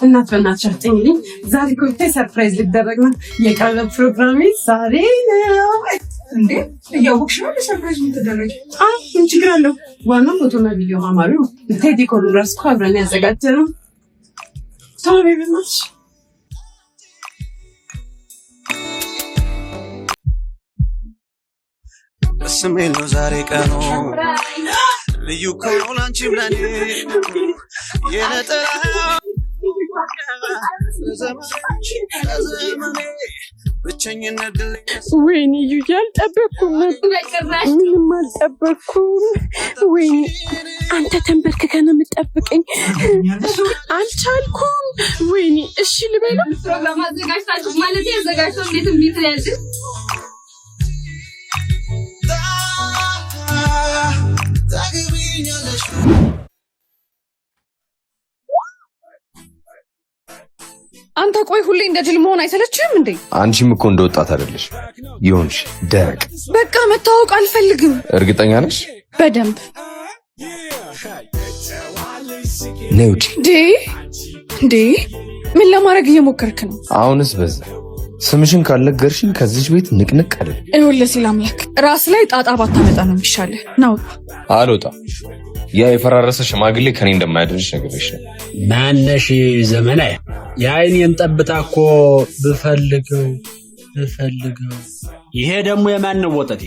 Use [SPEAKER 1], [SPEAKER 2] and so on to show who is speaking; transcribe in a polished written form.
[SPEAKER 1] እናት በእናትሽ አትጨኝልኝ። ዛሬ እኮ ብታይ ሰርፕራይዝ ሊደረግ ነው። የቀረበ ፕሮግራሜ ዛሬ ነው።
[SPEAKER 2] እንዴ እያወቅሽ ነው ሰርፕራይዝ የምትደረግ?
[SPEAKER 1] አይ ምን ችግር አለው? ዋናው ፎቶና ቪዲዮ ማማሩ ነው። ብታይ ዲኮሩን ራሱ እኮ አብረን ያዘጋጀነው። ታዲያ በእናትሽ
[SPEAKER 3] ስሜል ነው ዛሬ ቀኑ ልዩ ከሆነ ላንቺ ብለኔ የነጠላ
[SPEAKER 1] ወይኔ ዩዬ አልጠበኩም፣ ምንም አልጠበኩም። ወይኔ አንተ ተንበርክከህ ነው የምጠብቀኝ፣ አልቻልኩም። ወይኔ እሺ ልበለው።
[SPEAKER 4] ፕሮግራም አዘጋጅታችሁ ማለት ያዘጋጅተው እንዴት እንዴት ያዝ
[SPEAKER 2] አንተ ቆይ ሁሌ እንደ ጅል መሆን አይሰለችህም እንዴ?
[SPEAKER 5] አንቺም እኮ እንደወጣት አይደለሽ ይሁንሽ። ደረቅ
[SPEAKER 2] በቃ መታወቅ አልፈልግም።
[SPEAKER 5] እርግጠኛ ነሽ?
[SPEAKER 2] በደንብ
[SPEAKER 5] ነይ ውጪ።
[SPEAKER 2] እንዴ ምን ለማድረግ እየሞከርክ ነው?
[SPEAKER 5] አሁንስ በዛ። ስምሽን ካልነገርሽኝ ከዚች ቤት ንቅንቅ አለ።
[SPEAKER 2] ይኸውልህ ሲል አምላክ ራስ ላይ ጣጣ ባታመጣ ነው የሚሻልህ። ነው
[SPEAKER 5] አልወጣም። ያ የፈራረሰ ሽማግሌ ከኔ እንደማያድርሽ ነግሬሽ ነው።
[SPEAKER 6] ማነሽ ዘመናዊ? የአይኔን ጠብታ እኮ ብፈልገው። ይሄ ደግሞ የማን ነው ወጠቴ?